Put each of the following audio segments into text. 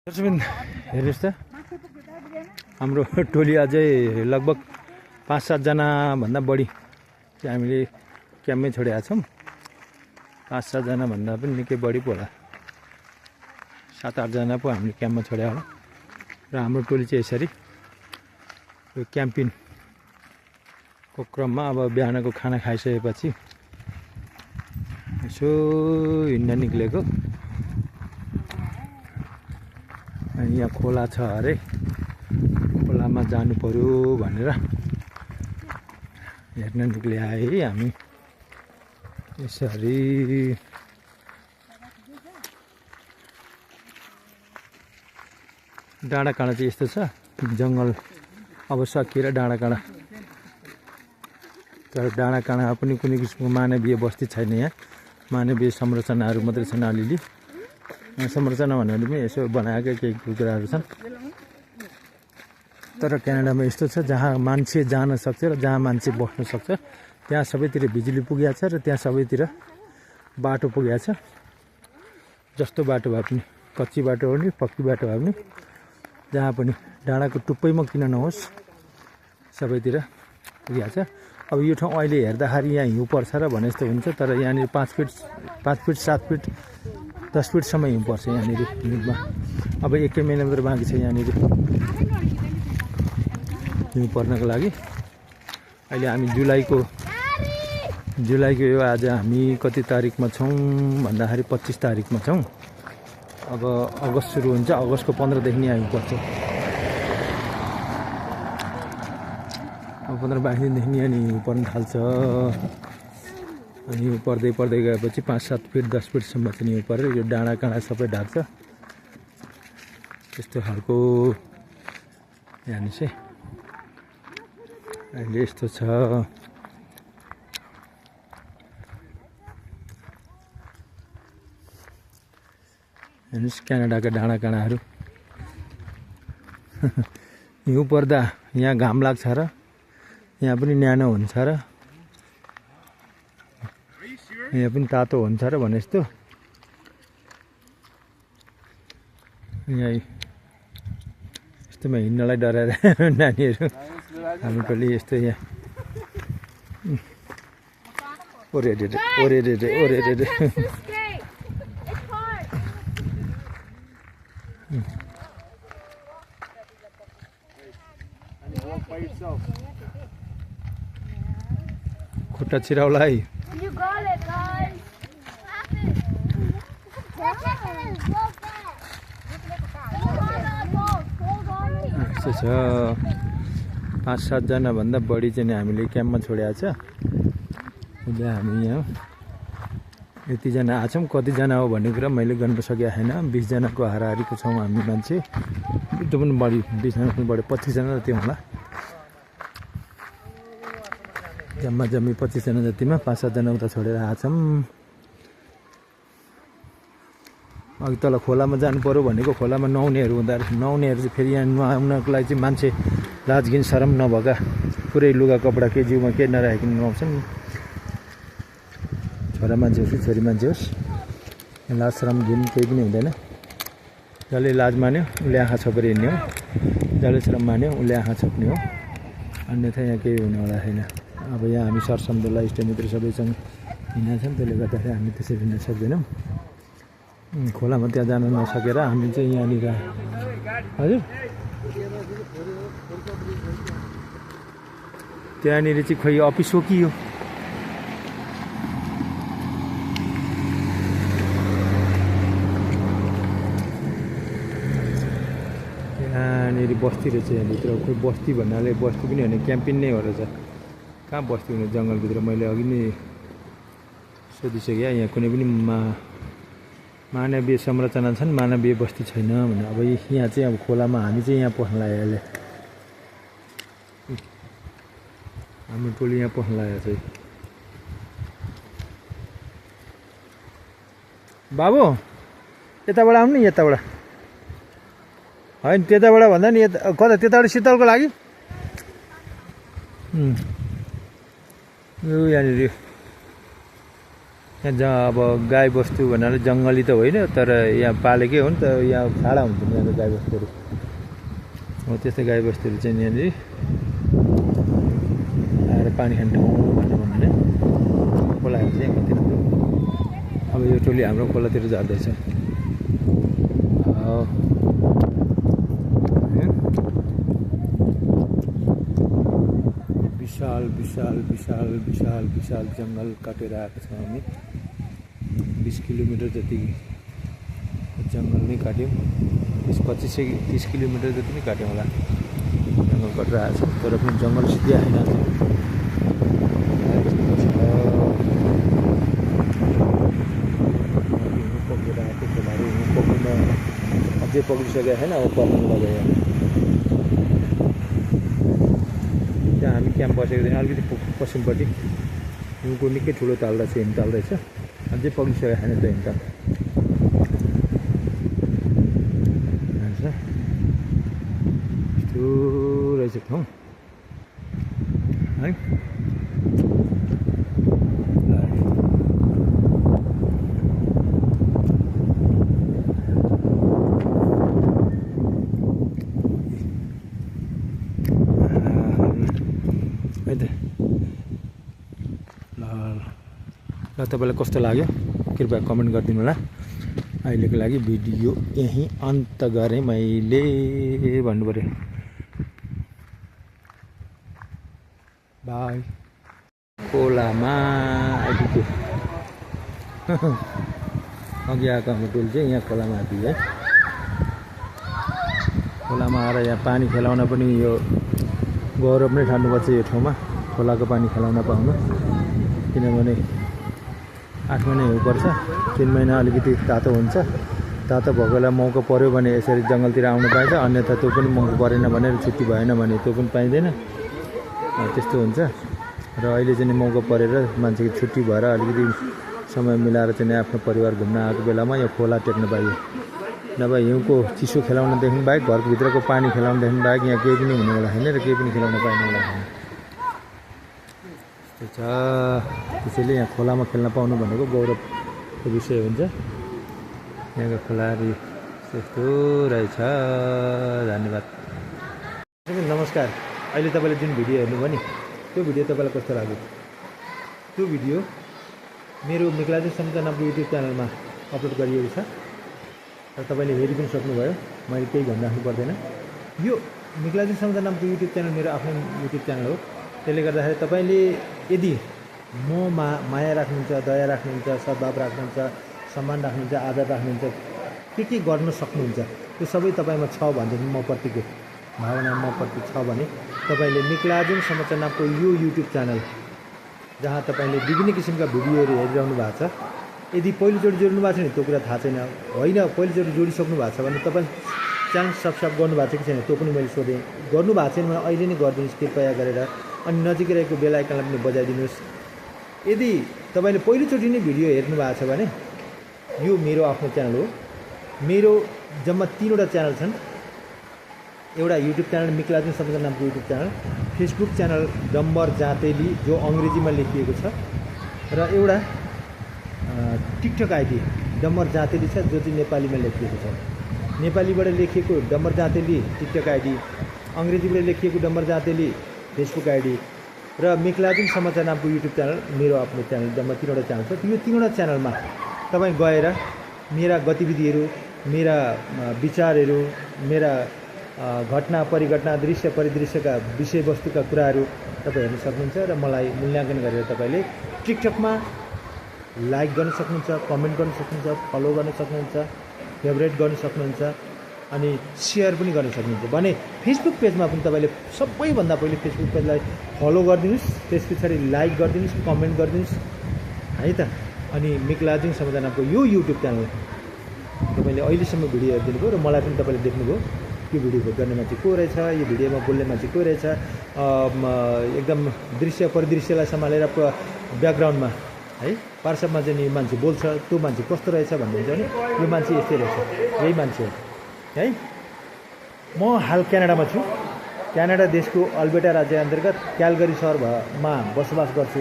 हेर्नुहोस् त हाम्रो टोली अझै लगभग 5-7 जना भन्दा बढी चाहिँ हामीले क्याम्पमै छोडेका छौँ। 5-7 जना भन्दा पनि निकै बढी पो होला, 7-8 जना पो हामीले क्याम्पमा छोड्या होला। र हाम्रो टोली चाहिँ यसरी यो क्याम्पिङको क्रममा अब बिहानको खाना खाइसकेपछि यसो हिँड्न निक्लेको। यहाँ खोला छ अरे, खोलामा जानु पर्यो भनेर हेर्न निक्ले आए हामी। यसरी डाँडाकाँडा चाहिँ यस्तो छ, जङ्गल अब सकिएर डाँडाकाँडा, तर डाँडाकाँडा पनि कुनै किसिमको मानवीय बस्ती छैन। यहाँ मानवीय संरचनाहरू मात्रै छन्, अलिअलि संरचना भनेर पनि यसो बनाएका केही कुराहरू छन्। तर क्यानाडामा यस्तो छ, जहाँ मान्छे जान सक्छ र जहाँ मान्छे बस्न सक्छ त्यहाँ सबैतिर बिजुली पुगेको छ र त्यहाँ सबैतिर बाटो पुगेको छ। जस्तो बाटो भए पनि, कच्ची बाटो हो नि पक्की बाटो भए पनि, जहाँ पनि डाँडाको टुप्पैमा किन नहोस् सबैतिर पुगेको छ। अब यो ठाउँ अहिले हेर्दाखेरि यहाँ हिउँ पर्छ र भने जस्तो हुन्छ, तर यहाँनिर 5 फिट 7 फिट 10 फिटसम्म हिउँ पर्छ यहाँनिर हिउँमा। अब 1 महिना मात्र बाँकी छ यहाँनिर हिउँ पर्नको लागि। अहिले हामी जुलाईको यो आज हामी कति तारिकमा छौँ भन्दाखेरि 25 तारिकमा छौँ। अब अगस्त सुरु हुन्छ, अगस्तको 15 देखि यहाँ हिउँ पर्छ। अब 15-22 दिनदेखि यहाँ हिउँ पर्न थाल्छ। अनि हिउँ पर्दै गएपछि 5-7 फिट 10 फिटसम्म चाहिँ हिउँ परेर यो डाँडाकाँडा सबै ढाक्छ। त्यस्तो खालको यहाँनिर चाहिँ अहिले यस्तो छ। हेर्नुहोस् क्यानाडाका डाँडाकाँडाहरू। हिउँ पर्दा यहाँ घाम लाग्छ र यहाँ पनि न्यानो हुन्छ र यहाँ पनि तातो हुन्छ र भने जस्तो। यहाँ यस्तोमा हिँड्नलाई डराएर नानीहरू हामी टोली यस्तो यहाँ ओरे खुट्टा चिराउला है। यस्तो छ, 5-7 जना भन्दा बढी चाहिँ हामीले क्याम्पमा छोडेको छ। अहिले हामी यहाँ यतिजना आछौँ, कतिजना हो भन्ने कुरा मैले गर्न सकेको छैन। 20 जनाको हाराहारीको छौँ हामी मान्छे, त्यो पनि बढी, 20 जना पनि बढी, 25 जना जति होला। जम्मी 25 जना जतिमा 5-7 जना उता छोडेर आछौँ। अघि तल खोलामा जानु पर्यो भनेको, खोलामा नुहाउनेहरू हुँदा नुहाउनेहरू चाहिँ फेरि यहाँ नुहाउनको लागि चाहिँ मान्छे लाजगिन शरम नभएका पुरै लुगा कपडा के जिउमा के नराखिकन नुहाउँछन्। छोरा मान्छे होस् कि छोरी मान्छे होस्, लाज शरम घिन केही पनि हुँदैन। जसले लाज मान्यो उसले आँखा छोपेर हिँड्ने हो, जसले शरम मान्यो उसले आँखा छोप्ने हो, अन्यथा यहाँ केही हुनेवाला छैन। अब यहाँ हामी सरसम्झौला इष्टमित्र सबैसँग हिँडेका छौँ, त्यसले गर्दाखेरि हामी त्यसरी हिँड्न सक्दैनौँ। खोलामा त्यहाँ जान नसकेर हामी चाहिँ यहाँनिर। हजुर त्यहाँनिर चाहिँ खोइ अफिस हो कि हो, यहाँनिर बस्ती रहेछ। यहाँभित्र खोइ बस्ती भन्नाले बस्ती पनि होइन, क्याम्पिङ नै हो रहेछ। कहाँ बस्ती हुने, जङ्गलभित्र। मैले अघि नै सोधिसकेँ, यहाँ कुनै पनि मानवीय संरचना छन्, मानवीय बस्ती छैन भने। अब यहाँ चाहिँ अब खोलामा हामी चाहिँ यहाँ पस्न लाग्यो। अहिले हाम्रो टोली यहाँ पस्न लागेको चाहिँ। बाबु यताबाट आउनु नि, यताबाट होइन, त्यताबाट भन्दा नि यता कता, त्यताबाट शीतलको लागि। यो यहाँनिर यहाँ जहाँ अब गाई बस्तु भन्नाले जङ्गली त होइन, तर यहाँ पालेकै हो नि त, यहाँ छाडा हुन्छ नि यहाँको गाई बस्तुहरू हो। त्यस्तै गाई बस्तुहरू चाहिँ यहाँनिर आएर पानी खाने ठाउँ भनेर भन्ने खोलाहरू चाहिँ यहाँ कति राम्रो। अब यो टोली हाम्रो खोलातिर जाँदैछ। विशाल विशाल विशाल विशाल विशाल जङ्गल काटेर आएको छौँ हामी। 20 किलोमिटर जति जङ्गल नै काट्यौँ। 25-30 किलोमिटर जति नै काट्यौँ होला जङ्गल काटेर आएको छौँ। तर पनि जङ्गल सिधै आएन। पक्रेर आएको खोलाहरू पक्रिन अझै पक्रिसकेको छैन, अब पर्नु लगायो। त्यहाँ हामी क्याम्प बसेको थियौँ, अलिकति पश्चिमपट्टि हिउँको निकै ठुलो ताल रहेछ, हिमताल रहेछ। अझै पक्रिसकेको छैन त हिमताल। यस्तो रहेछ ठाउँ है। ल तपाईँलाई कस्तो लाग्यो कृपया कमेन्ट गरिदिनु होला। अहिलेको लागि भिडियो यहीँ अन्त गरेँ मैले भन्नु पऱ्यो। बाई। खोलामा आइपुग्यो। अघि आएको हाम्रो टोल चाहिँ यहाँ खोलामा आइपुग्यो है। खोलामा आएर यहाँ पानी खेलाउन पनि यो गौरव नै ठान्नुपर्छ यो ठाउँमा, खोलाको पानी खेलाउन पाउनु। किनभने 8 महिना हिउँ पर्छ, 3 महिना अलिकति तातो हुन्छ। तातो भएकोलाई मौका पऱ्यो भने यसरी जङ्गलतिर आउनु पाइन्छ, अन्यथा त्यो पनि मौका परेन भने छुट्टी भएन भने त्यो पनि पाइँदैन। त्यस्तो हुन्छ। र अहिले चाहिँ मौका परेर मान्छेको छुट्टी भएर अलिकति समय मिलाएर चाहिँ आफ्नो परिवार घुम्न आएको बेलामा यो खोला टेक्न पाइयो। नभए हिउँको चिसो खेलाउनदेखि बाहेक, घरको भित्रको पानी खेलाउनदेखि बाहेक यहाँ केही पनि हुने होला छैन र केही पनि खेलाउन पाइने होला छैन। त्यसैले यहाँ खोलामा खेल्न पाउनु भनेको गौरवको विषय हुन्छ। यहाँको खोलाहरू यस्तो रहेछ। धन्यवाद। नमस्कार। अहिले तपाईँले जुन भिडियो हेर्नुभयो नि, त्यो भिडियो तपाईँलाई कस्तो लाग्यो? त्यो भिडियो मेरो मेघलाजी सम्झा नामको युट्युब च्यानलमा अपलोड गरिएको छ र तपाईँले हेरि पनि सक्नुभयो। मैले केही भनिराख्नु पर्दैन। यो मेघलाजी सम्झा नामको युट्युब च्यानल मेरो आफ्नो युट्युब च्यानल हो। त्यसले गर्दाखेरि तपाईँले यदि माया राख्नुहुन्छ, दया राख्नुहुन्छ, सद्भाव राख्नुहुन्छ, सम्मान राख्नुहुन्छ, आदर राख्नुहुन्छ, के गर्न सक्नुहुन्छ, त्यो सबै तपाईँमा छ भनेदेखि म प्रतिको भावना म प्रति छ भने तपाईँले मेघलाजुङ समाचार नामको यो युट्युब च्यानल, जहाँ तपाईँले विभिन्न किसिमका भिडियोहरू हेरिरहनु भएको छ, यदि पहिलोचोटि जोड्नु भएको छ भने त्यो कुरा थाहा छैन, होइन पहिलोचोटि जोडिसक्नु भएको छ भने तपाईँ च्यानल सब्सक्राइब गर्नुभएको छ कि छैन त्यो पनि मैले सोधेँ। गर्नुभएको छैन भने अहिले नै गरिदिनुहोस् कृपया गरेर। अनि नजिकै रहेको बेल आइकनलाई पनि बजाइदिनुहोस्। यदि तपाईँले पहिलोचोटि नै भिडियो हेर्नु भएको छ भने यो मेरो आफ्नो च्यानल हो। मेरो जम्मा 3वटा च्यानल छन्। एउटा युट्युब च्यानल मेघलाजुङ समाचार नामको YouTube channel, Facebook channel Dambar Janteli जो अङ्ग्रेजीमा लेखिएको छ, र एउटा टिकटक आइडी डम्बर जाँतेली छ जो चाहिँ नेपालीमा लेखिएको छ। नेपालीबाट लेखिएको डम्बर जाँतेली टिकटक आइडी, अङ्ग्रेजीबाट लेखिएको डम्बर जाँतेली फेसबुक आइडी, र मेघलाजुङ समाचार नामको युट्युब च्यानल मेरो आफ्नो च्यानल। जम्मा 3वटा च्यानल छ। यो 3वटा च्यानलमा तपाईँ गएर मेरा गतिविधिहरू, मेरा विचारहरू, मेरा घटना परिघटना, दृश्य परिदृश्यका विषयवस्तुका कुराहरू तपाईँ हेर्न सक्नुहुन्छ र मलाई मूल्याङ्कन गरेर तपाईँले टिकटकमा लाइक गर्न सक्नुहुन्छ, कमेन्ट गर्न सक्नुहुन्छ, फलो गर्न सक्नुहुन्छ, फेभरेट गर्न सक्नुहुन्छ, अनि सेयर पनि गर्न सक्नुहुन्छ। भने फेसबुक पेजमा पनि तपाईँले सबैभन्दा पहिले फेसबुक पेजलाई फलो गरिदिनुहोस्, त्यस पछाडि लाइक गरिदिनुहोस्, कमेन्ट गरिदिनुहोस् है त। अनि मेघलाजुङ समाचार नामको यो युट्युब च्यानल तपाईँले अहिलेसम्म भिडियो हेरिदिनु भयो र मलाई पनि तपाईँले देख्नुभयो यो भिडियो गर्ने मान्छे को रहेछ, यो भिडियोमा बोल्ने मान्छे को रहेछ, एकदम दृश्य परिदृश्यलाई सम्हालेर ब्याकग्राउन्डमा है पार्श्वमा चाहिँ नि मान्छे बोल्छ, त्यो मान्छे कस्तो रहेछ भन्नुहुन्छ भने यो मान्छे यस्तै रहेछ, यही मान्छे हो है। म हाल क्यानाडामा छु। क्यानाडा देशको अल्बर्टा राज्य अन्तर्गत क्यालगरी सहरमा बसोबास गर्छु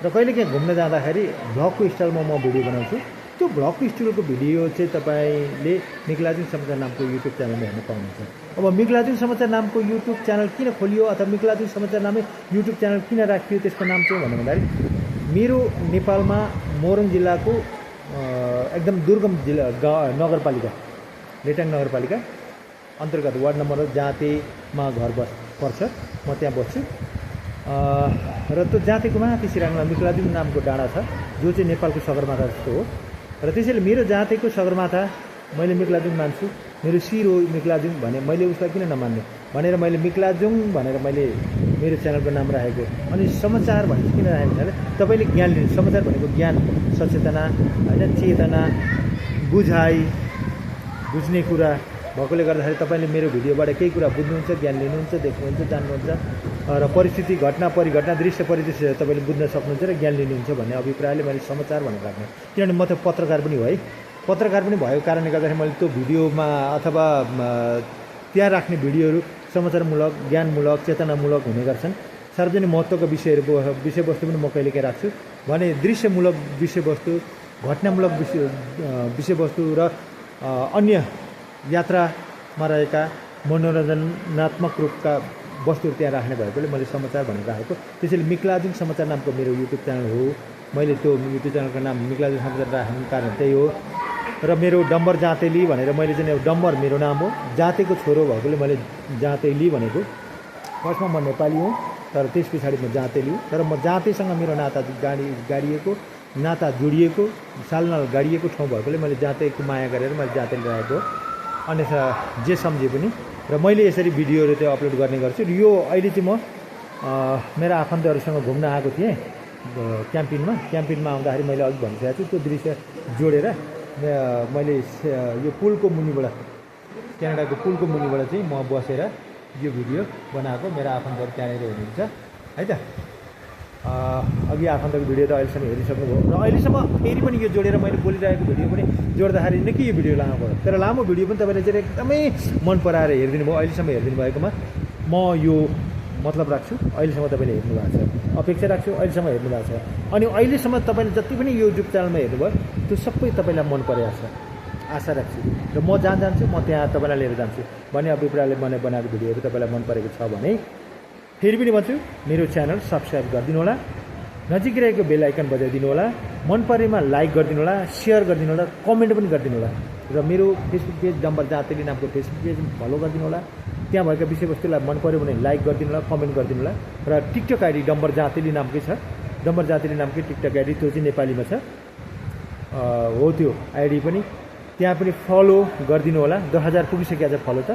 र कहिलेकाहीँ घुम्न जाँदाखेरि भ्लगको स्टाइलमा म भिडियो बनाउँछु। त्यो भ्लगको स्टाइलको भिडियो चाहिँ तपाईँले मिकलाजुङ समाचार नामको युट्युब च्यानलमा हेर्न पाउनुहुन्छ। अब मिकलाजुङ समाचार नामको युट्युब च्यानल किन खोलियो अथवा मिकलाजुङ समाचार नामै युट्युब च्यानल किन राखियो, त्यसको नाम चाहिँ भन्नु भन्दाखेरि मेरो नेपालमा मोरङ जिल्लाको एकदम दुर्गम जिल्ला नगरपालिका लेटाङ नगरपालिका अन्तर्गत वार्ड नम्बर जाँतेमा घर पर्छ। म त्यहाँ बस्छु र त्यो जाँतेको माथि सिराङमा मिकलाजुङ नामको डाँडा छ, जो चाहिँ नेपालको सगरमाथा जस्तो हो। र त्यसैले मेरो जाँतेको सगरमाथा मैले मिकलाजुङ मान्छु, मेरो शिर हो मिकलाजुङ भने मैले उसलाई किन नमान्ने भनेर मैले मिकलाजुङ भनेर मैले मेरो च्यानलको नाम राखेको। अनि समाचार भने किन राखेको भने तपाईँले ज्ञान लिनु, समाचार भनेको ज्ञान, सचेतना होइन, चेतना, बुझाइ, बुझ्ने कुरा भएकोले गर्दाखेरि तपाईँले मेरो भिडियोबाट केही कुरा बुझ्नुहुन्छ, ज्ञान लिनुहुन्छ, देख्नुहुन्छ, जान्नुहुन्छ र परिस्थिति, घटना परिघटना, दृश्य परिदृश्य तपाईँले बुझ्न सक्नुहुन्छ र ज्ञान लिनुहुन्छ भन्ने अभिप्रायले मैले समाचार भनेर राख्ने। किनभने म त पत्रकार पनि हो है, पत्रकार पनि भएको कारणले गर्दाखेरि मैले त्यो भिडियोमा अथवा त्यहाँ राख्ने भिडियोहरू समाचारमूलक, ज्ञानमूलक, चेतनामूलक हुने गर्छन्। सार्वजनिक महत्त्वका विषयवस्तु पनि म कहिलेकाहीँ राख्छु भने दृश्यमूलक विषयवस्तु, घटनामूलक विषयवस्तु र अन्य यात्रामा रहेका मनोरञ्जनात्मक रूपका वस्तुहरू त्यहाँ राख्ने भएकोले मैले समाचार भनेर राखेको। त्यसैले मिकलाजुङ समाचार नामको मेरो युट्युब च्यानल हो। मैले त्यो युट्युब च्यानलको नाम मिकलाजुङ समाचार राख्नुको कारण त्यही हो। र मेरो डम्बर जाँतेली भनेर मैले चाहिँ डम्बर मेरो नाम हो, जाँतेको छोरो भएकोले मैले जाँतेली भनेको। फर्स्टमा म नेपाली हुँ तर त्यस पछाडि म जाँतेली हुँ। तर म जाँतेसँग मेरो नाता गाडिएको, नाता जोडिएको, सालनाल गाडिएको ठाउँ भएकोले मैले जाँतेको माया गरेर मैले जाँतेली राखेको। अन्यथा जे सम्झे पनि र मैले यसरी भिडियोहरू चाहिँ अपलोड गर्ने गर्छु। र यो अहिले चाहिँ म मेरा आफन्तहरूसँग घुम्न आएको थिएँ क्याम्पिनमा आउँदाखेरि मैले अघि भनिसकेको छु त्यो दृश्य जोडेर मैले यो पुलको मुनिबाट, क्यानाडाको पुलको मुनिबाट चाहिँ म बसेर यो भिडियो बनाएको। मेरा आफन्तहरू त्यहाँनिर हुनुहुन्छ है त। अघि आफन्तको भिडियो त अहिलेसम्म हेरिसक्नुभयो र अहिलेसम्म फेरि पनि यो जोडेर मैले बोलिरहेको भिडियो पनि जोड्दाखेरि निकै यो भिडियो लामो भयो। तर लामो भिडियो पनि तपाईँले चाहिँ एकदमै मन पराएर हेरिदिनु भयो। अहिलेसम्म हेरिदिनु भएकोमा म यो मतलब राख्छु, अहिलेसम्म तपाईँले हेर्नु भएको छ, अपेक्षा राख्छु अहिलेसम्म हेर्नु भएको छ। अनि अहिलेसम्म तपाईँले जति पनि युट्युब च्यानलमा हेर्नुभयो त्यो सबै तपाईँलाई मन परेको छ आशा राख्छु। र म जहाँ जान्छु म त्यहाँ तपाईँलाई लिएर जान्छु भन्ने अभिप्रायले मैले बनाएको भिडियोहरू तपाईँलाई मन परेको छ भने फेरि पनि भन्छु मेरो च्यानल सब्सक्राइब गरिदिनु होला, नजिक रहेको बेल आइकन बजाइदिनु होला, मन परेमा लाइक गरिदिनु होला, सेयर गरिदिनु होला, कमेन्ट पनि गरिदिनु होला। र मेरो फेसबुक पेज डम्बर जाँतेली नामको फेसबुक पेज फलो गरिदिनु होला। त्यहाँ भएका विषयवस्तुलाई मन पऱ्यो भने लाइक गरिदिनु होला, कमेन्ट गरिदिनु होला। र टिकटक आइडी डम्बर जाँतेली नामकै छ, डम्बर जाँतेली नामकै टिकटक आइडी, त्यो चाहिँ नेपालीमा छ हो। त्यो आइडी पनि त्यहाँ पनि फलो गरिदिनु होला। 10,000 पुगिसकेको छ फलो त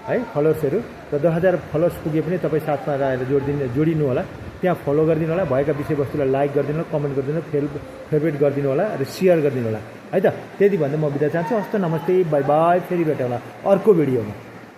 है, फलोवर्सहरू। र 10,000 फलोवर्स पुगे पनि तपाईँ साथमा रहेर जोडिनु होला। त्यहाँ फलो गरिदिनु होला, भएका विषयवस्तुलाई लाइक गरिदिनु होला, कमेन्ट गरिदिनु होला, फेभरेट गरिदिनु होला र सेयर गरिदिनु होला है त। त्यति भन्दै म बिदा चाहन्छु। हस्त नमस्ते, बाई बाई, फेरि भेटौँला अर्को भिडियोमा।